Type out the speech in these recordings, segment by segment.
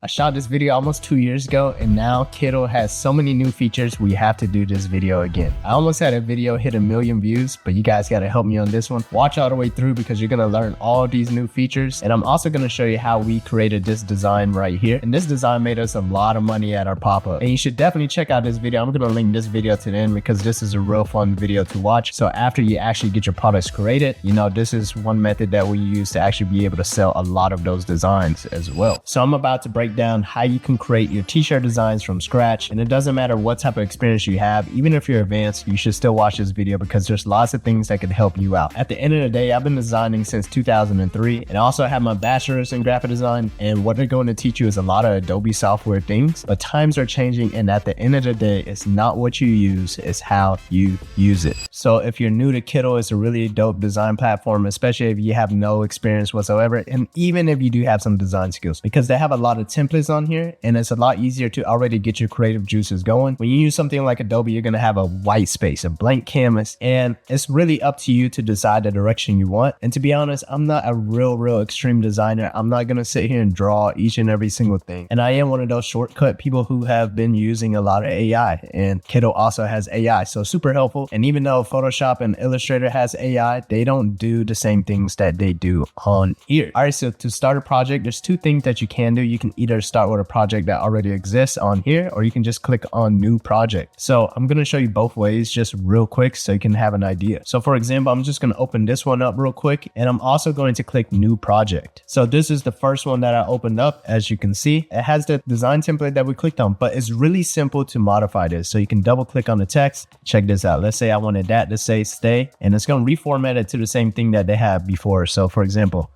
I shot this video almost 2 years ago, and now Kittl has so many new features we have to do this video again. I almost had a video hit 1 million views, but you guys gotta help me on this one. Watch all the way through because you're gonna learn all these new features, and I'm also gonna show you how we created this design right here. And this design made us a lot of money at our pop-up, and you should definitely check out this video. I'm gonna link this video to the end because this is a real fun video to watch. So after you actually get your products created, you know, this is one method that we use to actually be able to sell a lot of those designs as well. So I'm about to break down how you can create your t-shirt designs from scratch, and it doesn't matter what type of experience you have. Even if you're advanced, you should still watch this video because there's lots of things that can help you out. At the end of the day, I've been designing since 2003, and I also have my bachelor's in graphic design, and what they're going to teach you is a lot of Adobe software things, but times are changing, and at the end of the day, it's not what you use, it's how you use it. So if you're new to Kittl, it's a really dope design platform, especially if you have no experience whatsoever, and even if you do have some design skills, because they have a lot of templates on here, and it's a lot easier to already get your creative juices going. When you use something like Adobe, you're gonna have a white space, a blank canvas, and it's really up to you to decide the direction you want. And to be honest, I'm not a real extreme designer. I'm not gonna sit here and draw each and every single thing. And I am one of those shortcut people who have been using a lot of AI, and Kittl also has AI, so super helpful. And even though Photoshop and Illustrator has AI, they don't do the same things that they do on here. All right, so to start a project, there's two things that you can do. You can either start with a project that already exists on here, or you can just click on new project. So I'm going to show you both ways just real quick so you can have an idea. So for example, I'm just going to open this one up real quick, and I'm also going to click new project. So this is the first one that I opened up. As you can see, it has the design template that we clicked on, but it's really simple to modify this. So you can double click on the text. Check this out. Let's say I wanted that to say stay, and it's going to reformat it to the same thing that they had before. So for example,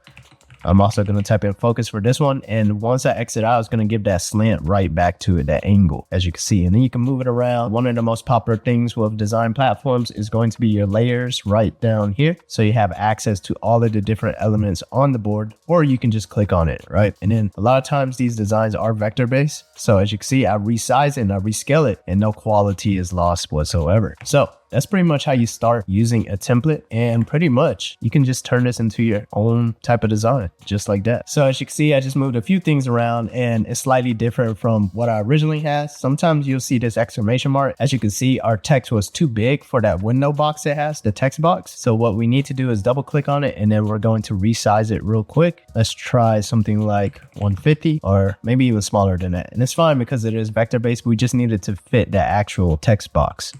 I'm also going to type in focus for this one, and once I exit out, it's going to give that slant right back to it, that angle, as you can see, and then you can move it around. One of the most popular things with design platforms is going to be your layers right down here, so you have access to all of the different elements on the board, or you can just click on it, right? And then a lot of times these designs are vector based, so as you can see, I resize it and I rescale it, and no quality is lost whatsoever. So that's pretty much how you start using a template, and pretty much you can just turn this into your own type of design, just like that. So as you can see, I just moved a few things around, and it's slightly different from what I originally had. Sometimes you'll see this exclamation mark. As you can see, our text was too big for that window box it has, the text box. So what we need to do is double click on it, and then we're going to resize it real quick. Let's try something like 150, or maybe even smaller than that. And it's fine because it is vector based. We just need it to fit the actual text box.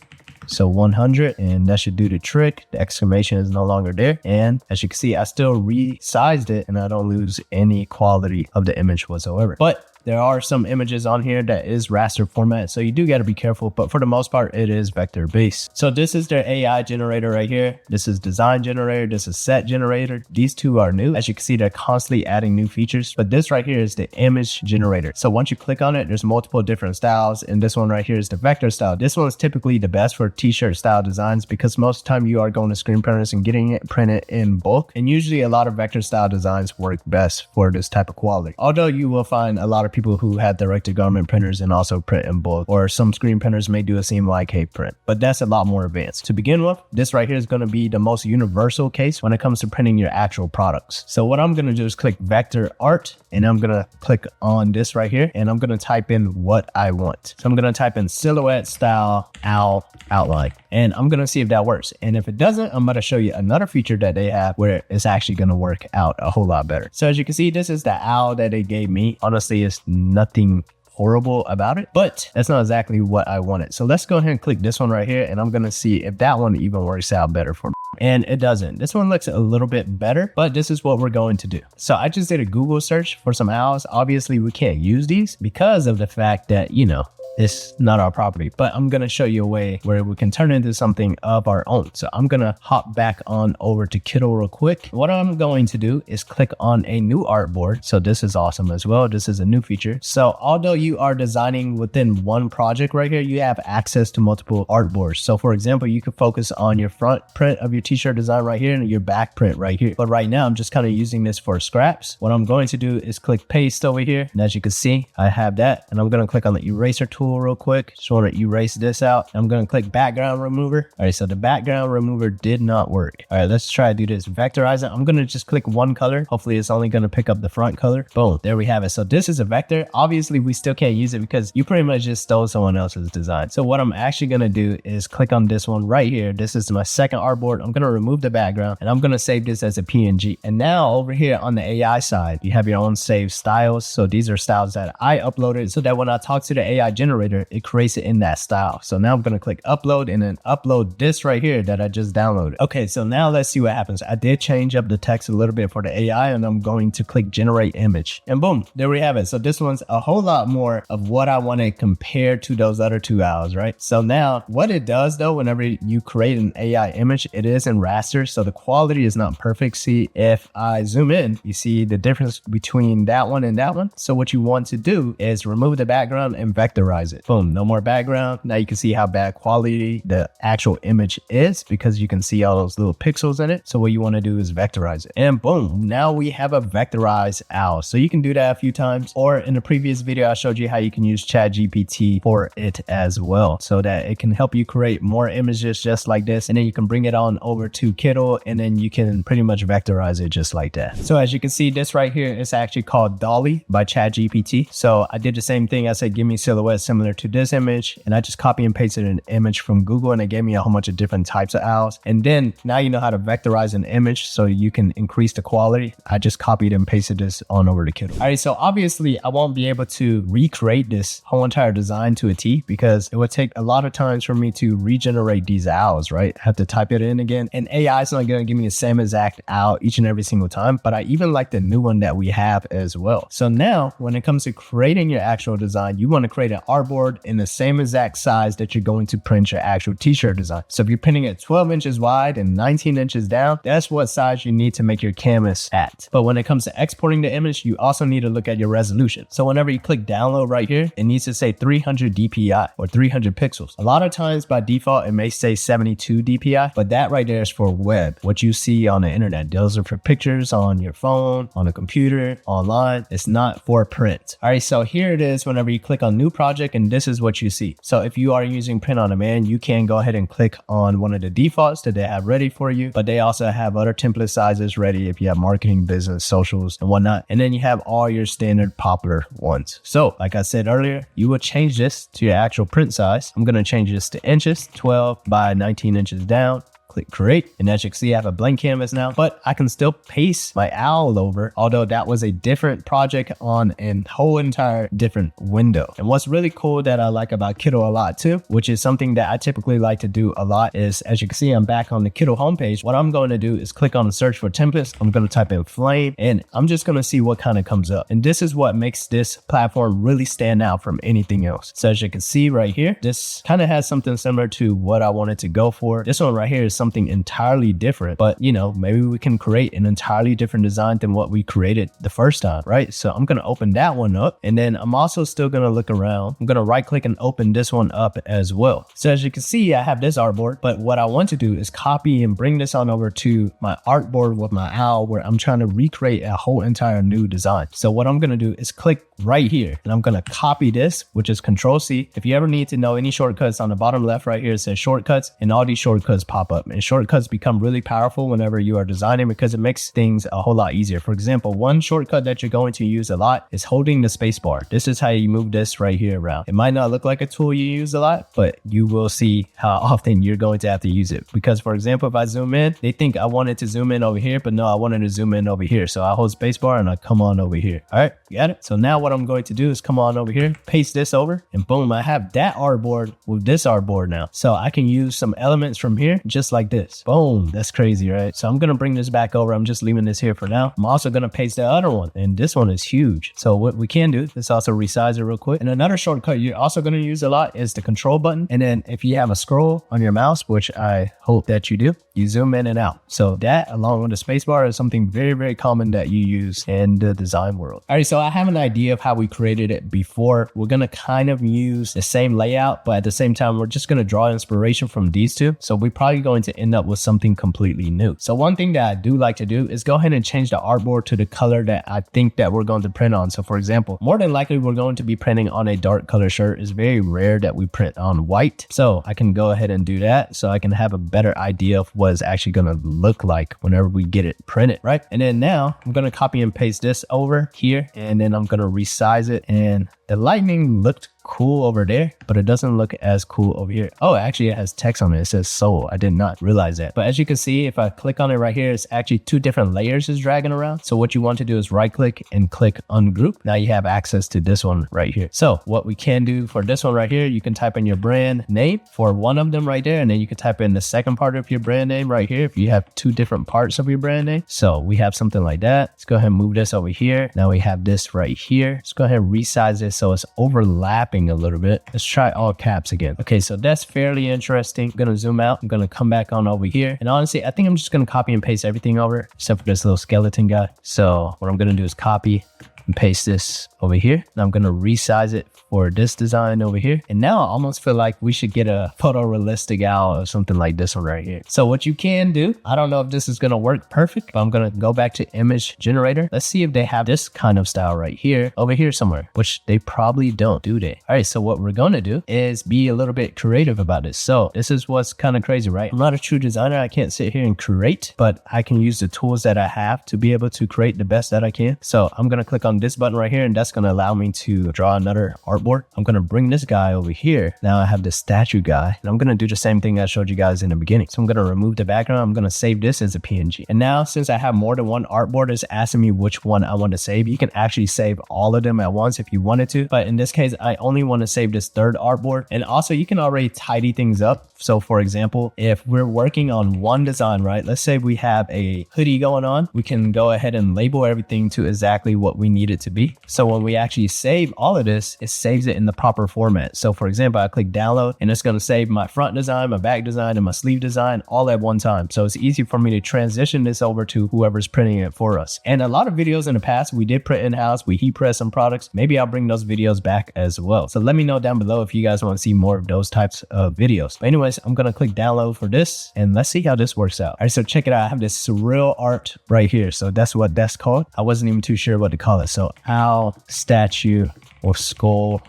So 100, and that should do the trick. The exclamation is no longer there. And as you can see, I still resized it, and I don't lose any quality of the image whatsoever. But there are some images on here that is raster format, so you do got to be careful, but for the most part, it is vector based. So this is their AI generator right here. This is design generator. This is set generator. These two are new. As you can see, they're constantly adding new features, but this right here is the image generator. So once you click on it, there's multiple different styles, and this one right here is the vector style. This one is typically the best for t-shirt style designs because most of the time you are going to screen printers and getting it printed in bulk, and usually a lot of vector style designs work best for this type of quality. Although you will find a lot of people who have direct-to-garment printers and also print in bulk, or some screen printers may do a CMYK print, but that's a lot more advanced. To begin with, this right here is going to be the most universal case when it comes to printing your actual products. So what I'm going to do is click vector art, and I'm going to click on this right here, and I'm going to type in what I want. So I'm going to type in silhouette style owl outline, and I'm going to see if that works. And if it doesn't, I'm going to show you another feature that they have where it's actually going to work out a whole lot better. So as you can see, this is the owl that they gave me. Honestly, it's nothing horrible about it, but that's not exactly what I wanted. So let's go ahead and click this one right here, and I'm going to see if that one even works out better for me. And it doesn't. This one looks a little bit better, but this is what we're going to do. So I just did a Google search for some owls. Obviously, we can't use these because of the fact that, you know, it's not our property, but I'm going to show you a way where we can turn it into something of our own. So I'm going to hop back on over to Kittl real quick. What I'm going to do is click on a new artboard. So this is awesome as well. This is a new feature. So although you are designing within one project right here, you have access to multiple artboards. So for example, you could focus on your front print of your t-shirt design right here and your back print right here. But right now I'm just kind of using this for scraps. What I'm going to do is click paste over here. And as you can see, I have that, and I'm going to click on the eraser tool tool real quick. Just want to erase this out. I'm going to click background remover. All right, so the background remover did not work. All right, let's try to do this. Vectorizing. I'm going to just click one color. Hopefully it's only going to pick up the front color. Boom, there we have it. So this is a vector. Obviously we still can't use it because you pretty much just stole someone else's design. So what I'm actually going to do is click on this one right here. This is my second artboard. I'm going to remove the background and I'm going to save this as a PNG. And now over here on the AI side, you have your own saved styles. So these are styles that I uploaded so that when I talk to the AI generator, it creates it in that style. So now I'm going to click upload and then upload this right here that I just downloaded. Okay, so now let's see what happens. I did change up the text a little bit for the AI and I'm going to click generate image and boom, there we have it. So this one's a whole lot more of what I want to compare to those other two owls, right? So now what it does though, whenever you create an AI image, it is in raster. So the quality is not perfect. See, if I zoom in, you see the difference between that one and that one. So what you want to do is remove the background and vectorize it. Boom, no more background. Now you can see how bad quality the actual image is because you can see all those little pixels in it. So what you want to do is vectorize it and boom, now we have a vectorized owl. So you can do that a few times, or in the previous video I showed you how you can use ChatGPT for it as well so that it can help you create more images just like this, and then you can bring it on over to Kittl and then you can pretty much vectorize it just like that. So as you can see, this right here is actually called Dolly by ChatGPT. So I did the same thing. I said give me silhouette similar to this image and I just copy and pasted an image from Google and it gave me a whole bunch of different types of owls. And then now you know how to vectorize an image so you can increase the quality. I just copied and pasted this on over to Kittl. All right, so obviously I won't be able to recreate this whole entire design to a T because it would take a lot of times for me to regenerate these owls, right? I have to type it in again and AI is not going to give me the same exact owl each and every single time, but I even like the new one that we have as well. So now when it comes to creating your actual design, you want to create an artboard in the same exact size that you're going to print your actual t-shirt design. So if you're printing it 12 inches wide and 19 inches down, that's what size you need to make your canvas at. But when it comes to exporting the image, you also need to look at your resolution. So whenever you click download right here, it needs to say 300 DPI or 300 pixels. A lot of times by default, it may say 72 DPI, but that right there is for web. What you see on the internet, those are for pictures on your phone, on a computer, online. It's not for print. All right, so here it is whenever you click on new project and this is what you see. So if you are using print on demand, you can go ahead and click on one of the defaults that they have ready for you, but they also have other template sizes ready if you have marketing, business, socials and whatnot. And then you have all your standard popular ones. So like I said earlier, you will change this to your actual print size. I'm going to change this to inches, 12 by 19 inches down. Click create, and as you can see, I have a blank canvas now, but I can still paste my owl over, although that was a different project on a whole entire different window. And what's really cool that I like about Kittl a lot too, which is something that I typically like to do a lot, is as you can see, I'm back on the Kittl homepage. What I'm going to do is click on the search for templates. I'm going to type in flame and I'm just going to see what kind of comes up. And this is what makes this platform really stand out from anything else. So as you can see right here, this kind of has something similar to what I wanted to go for. This one right here is something entirely different, but you know, maybe we can create an entirely different design than what we created the first time, right? So I'm going to open that one up and then I'm also still going to look around. I'm going to right click and open this one up as well. So as you can see, I have this artboard, but what I want to do is copy and bring this on over to my artboard with my owl where I'm trying to recreate a whole entire new design. So what I'm going to do is click right here and I'm going to copy this, which is Control C. If you ever need to know any shortcuts, on the bottom left right here, it says shortcuts and all these shortcuts pop up. And shortcuts become really powerful whenever you are designing because it makes things a whole lot easier. For example, one shortcut that you're going to use a lot is holding the space bar. This is how you move this right here around. It might not look like a tool you use a lot, but you will see how often you're going to have to use it. Because for example, if I zoom in, they think I wanted to zoom in over here, but no, I wanted to zoom in over here. So I hold space bar and I come on over here. All right, got it? So now what I'm going to do is come on over here, paste this over, and boom, I have that artboard with this artboard now. So I can use some elements from here just like this. Boom, that's crazy, right? So I'm going to bring this back over. I'm just leaving this here for now. I'm also going to paste the other one, and this one is huge. So what we can do is also resize it real quick. And another shortcut you're also going to use a lot is the control button. And then if you have a scroll on your mouse, which I hope that you do, you zoom in and out. So that along with the space bar is something very, very common that you use in the design world. All right, so I have an idea of how we created it before. We're going to kind of use the same layout, but at the same time, we're just going to draw inspiration from these two. So we're probably going to end up with something completely new. So one thing that I do like to do is go ahead and change the artboard to the color that I think that we're going to print on. So for example, more than likely we're going to be printing on a dark color shirt. It's very rare that we print on white. So I can go ahead and do that so I can have a better idea of what it's actually going to look like whenever we get it printed, right? And then now I'm going to copy and paste this over here, and then I'm going to resize it, and the lightning looked cool over there, but it doesn't look as cool over here. Oh, actually it has text on it. It says soul. I did not realize that. But as you can see, if I click on it right here, it's actually two different layers is dragging around. So what you want to do is right click and click ungroup. Now you have access to this one right here. So what we can do for this one right here, you can type in your brand name for one of them right there. And then you can type in the second part of your brand name right here if you have two different parts of your brand name. So we have something like that. Let's go ahead and move this over here. Now we have this right here. Let's go ahead and resize this so it's overlapping a little bit. Let's try all caps again. Okay, so that's fairly interesting. I'm gonna zoom out. I'm gonna come back on over here. And honestly, I think I'm just gonna copy and paste everything over except for this little skeleton guy. So what I'm gonna do is copy and paste this over here. And I'm gonna resize it for this design over here. And now I almost feel like we should get a photorealistic owl or something like this one right here. So what you can do, I don't know if this is gonna work perfect, but I'm gonna go back to image generator. Let's see if they have this kind of style right here, over here somewhere, which they probably don't, do they? All right, so what we're gonna do is be a little bit creative about this. So this is what's kind of crazy, right? I'm not a true designer. I can't sit here and create, but I can use the tools that I have to be able to create the best that I can. So I'm gonna click on this button right here, and that's gonna allow me to draw another artboard. I'm gonna bring this guy over here. Now I have the statue guy, and I'm gonna do the same thing I showed you guys in the beginning. So I'm gonna remove the background. I'm gonna save this as a PNG. And now since I have more than one artboard, it's asking me which one I want to save. You can actually save all of them at once if you wanted to, but in this case, I only want to save this third artboard. And also you can already tidy things up. So for example, if we're working on one design, right? Let's say we have a hoodie going on. We can go ahead and label everything to exactly what we need it to be. So when we actually save all of this, it saves it in the proper format. So for example, I click download and it's going to save my front design, my back design, and my sleeve design all at one time. So it's easy for me to transition this over to whoever's printing it for us. And a lot of videos in the past, we did print in-house, we heat press some products. Maybe I'll bring those videos back as well. So let me know down below if you guys want to see more of those types of videos. But anyways, I'm going to click download for this and let's see how this works out. All right, so check it out. I have this surreal art right here. So that's what that's called. I wasn't even too sure what to call it. So owl, statue, or skull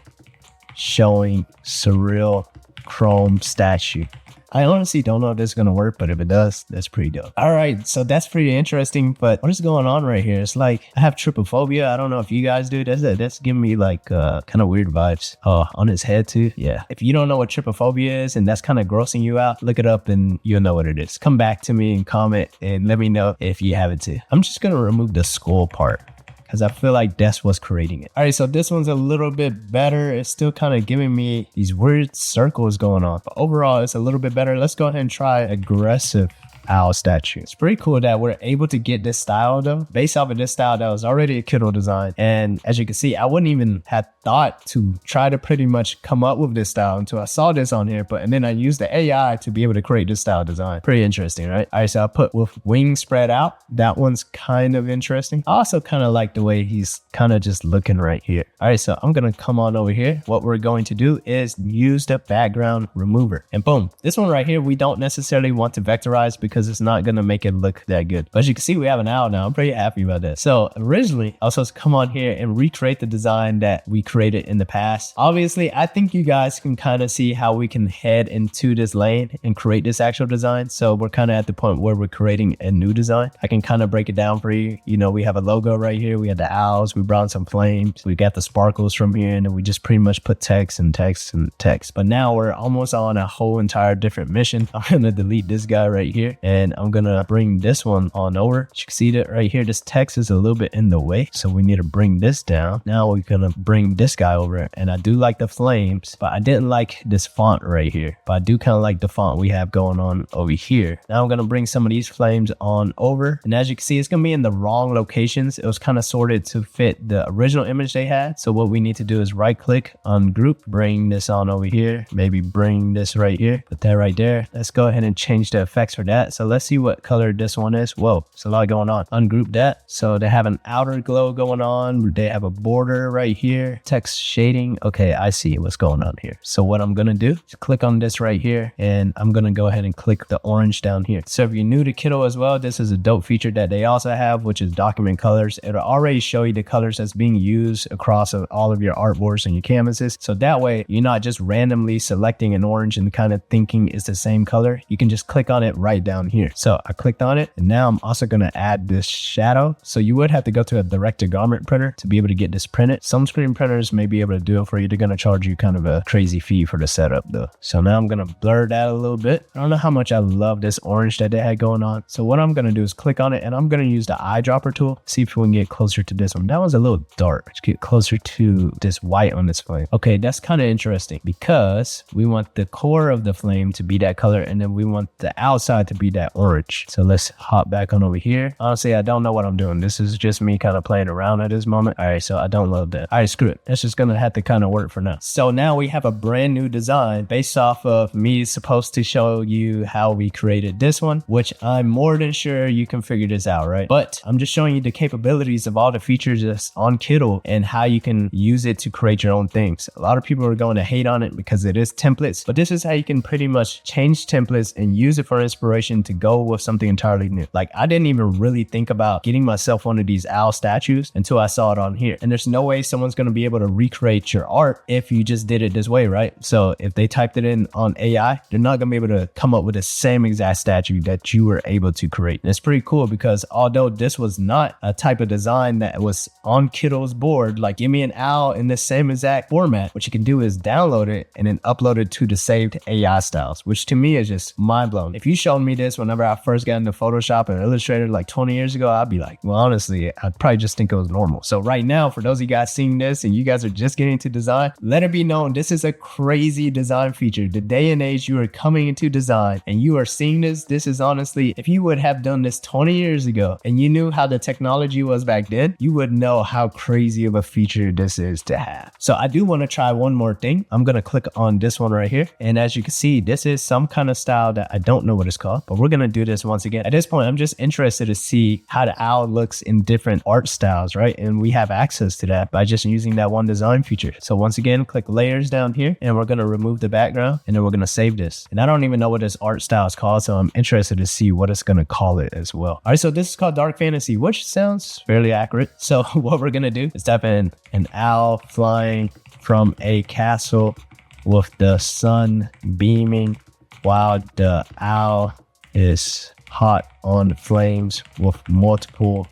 showing surreal chrome statue. I honestly don't know if this is going to work, but if it does, that's pretty dope. All right, so that's pretty interesting, but what is going on right here? It's like I have trypophobia. I don't know if you guys do. That's giving me like kind of weird vibes. Oh, on his head too. Yeah. If you don't know what trypophobia is and that's kind of grossing you out, look it up and you'll know what it is. Come back to me and comment and let me know if you have it too. I'm just going to remove the skull part, because I feel like that's what's creating it. All right, so this one's a little bit better. It's still kind of giving me these weird circles going on, but overall it's a little bit better. Let's go ahead and try aggressive owl statue. It's pretty cool that we're able to get this style though, based off of this style that was already a Kittl design. And as you can see, I wouldn't even have thought to try to pretty much come up with this style until I saw this on here, and then I used the AI to be able to create this style design. Pretty interesting, right? All right, so I put with wings spread out. That one's kind of interesting. I also kind of like the way he's kind of just looking right here. All right, so I'm gonna come on over here. What we're going to do is use the background remover, and boom, this one right here, we don't necessarily want to vectorize because it's not gonna make it look that good. But as you can see, we have an owl now. I'm pretty happy about that. So originally, I was supposed to come on here and recreate the design that we created in the past. Obviously, I think you guys can kind of see how we can head into this lane and create this actual design. So we're kind of at the point where we're creating a new design. I can kind of break it down for you. You know, we have a logo right here. We have the owls. We brought some flames. We got the sparkles from here, and then we just pretty much put text and text and text. But now we're almost on a whole entire different mission. I'm gonna delete this guy right here, and I'm gonna bring this one on over. You can see that right here. This text is a little bit in the way, so we need to bring this down. Now we're gonna bring this guy over, and I do like the flames, but I didn't like this font right here. But I do kind of like the font we have going on over here. Now I'm gonna bring some of these flames on over, and as you can see, it's gonna be in the wrong locations. It was kind of sorted to fit the original image they had. So what we need to do is right click on group, bring this on over here, maybe bring this right here, put that right there. Let's go ahead and change the effects for that. that. So let's see what color this one is. Whoa, it's a lot going on. Ungroup that. So they have an outer glow going on. They have a border right here. Text shading. Okay, I see what's going on here. So what I'm gonna do is click on this right here, and I'm gonna go ahead and click the orange down here. So if you're new to Kittl as well, this is a dope feature that they also have, which is document colors. It'll already show you the colors that's being used across all of your artboards and your canvases. So that way you're not just randomly selecting an orange and kind of thinking it's the same color. You can just click on it right down here. So I clicked on it, and now I'm also going to add this shadow. So you would have to go to a direct-to-garment printer to be able to get this printed. Some screen printers may be able to do it for you. They're going to charge you kind of a crazy fee for the setup though. So now I'm going to blur that a little bit. I don't know how much I love this orange that they had going on. So what I'm going to do is click on it, and I'm going to use the eyedropper tool. See if we can get closer to this one. That was a little dark. Let's get closer to this white on this flame. Okay, that's kind of interesting because we want the core of the flame to be that color, and then we want the outside to be that orange. So let's hop back on over here. Honestly, I don't know what I'm doing. This is just me kind of playing around at this moment. All right, so I don't love that. All right, screw it. That's just gonna have to kind of work for now. So now we have a brand new design based off of me supposed to show you how we created this one, which I'm more than sure you can figure this out, right? But I'm just showing you the capabilities of all the features that's on Kittl and how you can use it to create your own things. A lot of people are going to hate on it because it is templates, but this is how you can pretty much change templates and use it for inspiration to go with something entirely new. Like, I didn't even really think about getting myself one of these owl statues until I saw it on here. And there's no way someone's going to be able to recreate your art if you just did it this way, right? So if they typed it in on AI, they're not going to be able to come up with the same exact statue that you were able to create. And it's pretty cool because although this was not a type of design that was on Kittl's board, like give me an owl in the same exact format, what you can do is download it and then upload it to the saved AI styles, which to me is just mind blowing. If you showed me this whenever I first got into Photoshop and Illustrator like 20 years ago, I'd be like, well, honestly, I'd probably just think it was normal. So right now, for those of you guys seeing this and you guys are just getting into design, let it be known, this is a crazy design feature. The day and age you are coming into design and you are seeing this is honestly, if you would have done this 20 years ago and you knew how the technology was back then, you would know how crazy of a feature this is to have. So I do want to try one more thing. I'm going to click on this one right here. And as you can see, this is some kind of style that I don't know what it's called, but we're going to do this once again. At this point, I'm just interested to see how the owl looks in different art styles, right? And we have access to that by just using that one design feature. So once again, click layers down here and we're going to remove the background and then we're going to save this. And I don't even know what this art style is called, so I'm interested to see what it's going to call it as well. All right, so this is called Dark Fantasy, which sounds fairly accurate. So what we're going to do is type in an owl flying from a castle with the sun beaming while the owl is hot on flames with multiple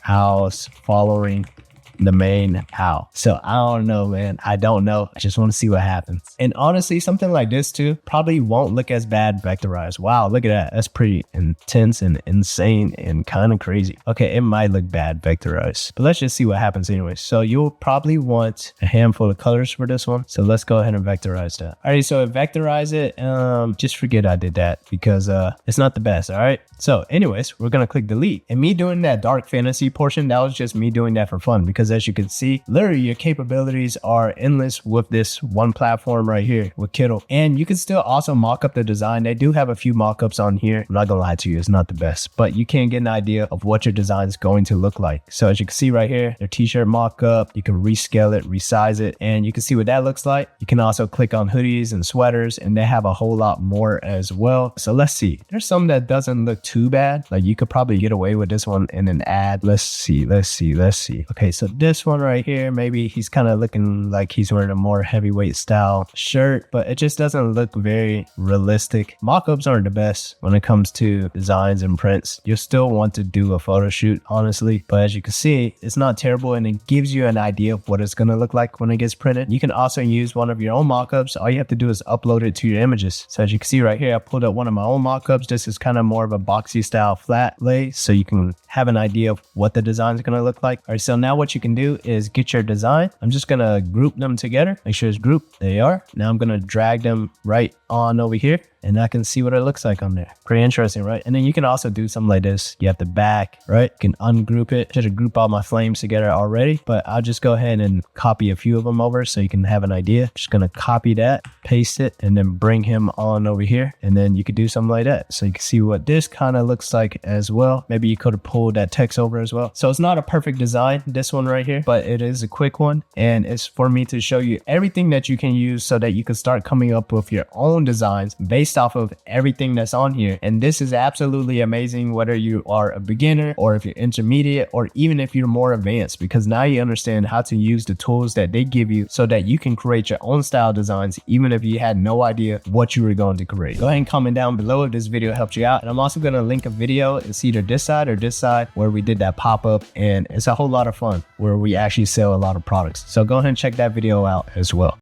owls following the main owl. So I don't know, man. I don't know. I just want to see what happens. And honestly, something like this too probably won't look as bad vectorized. Wow, look at that. That's pretty intense and insane and kind of crazy. Okay, it might look bad vectorized, but let's just see what happens anyway. So you'll probably want a handful of colors for this one. So let's go ahead and vectorize that. All right, so vectorize it. Just forget I did that because it's not the best. All right. So anyways, we're going to click delete. And me doing that dark fantasy portion, that was just me doing that for fun because as you can see, literally your capabilities are endless with this one platform right here with Kittl. And you can still also mock up the design. They do have a few mockups on here. I'm not gonna lie to you, it's not the best, but you can get an idea of what your design is going to look like. So as you can see right here, their t-shirt mockup, you can rescale it, resize it, and you can see what that looks like. You can also click on hoodies and sweaters, and they have a whole lot more as well. So let's see. There's some that doesn't look too bad. Like you could probably get away with this one and then add. Let's see. Okay, so this one right here, maybe he's kind of looking like he's wearing a more heavyweight style shirt, but it just doesn't look very realistic. Mockups aren't the best when it comes to designs and prints. You'll still want to do a photo shoot, honestly, but as you can see, it's not terrible and it gives you an idea of what it's going to look like when it gets printed. You can also use one of your own mockups. All you have to do is upload it to your images. So as you can see right here, I pulled up one of my own mockups. This is kind of more of a boxy style flat lay, so you can have an idea of what the design is going to look like. All right, so now what you can do is get your design. I'm just gonna group them together. Make sure it's grouped. There you are. Now I'm gonna drag them right on over here. and I can see what it looks like on there. Pretty interesting, right? And then you can also do something like this. You have the back, right? You can ungroup it. Should have grouped all my flames together already, but I'll just go ahead and copy a few of them over so you can have an idea. Just gonna copy that, paste it, and then bring him on over here. And then you could do something like that. So you can see what this kind of looks like as well. Maybe you could have pulled that text over as well. So it's not a perfect design, this one right here, but it is a quick one. And it's for me to show you everything that you can use so that you can start coming up with your own designs based off of everything that's on here. And this is absolutely amazing, whether you are a beginner or if you're intermediate or even if you're more advanced, because now you understand how to use the tools that they give you so that you can create your own style designs, even if you had no idea what you were going to create. Go ahead and comment down below if this video helped you out. And I'm also going to link a video. It's either this side or this side where we did that pop-up, and it's a whole lot of fun where we actually sell a lot of products. So go ahead and check that video out as well.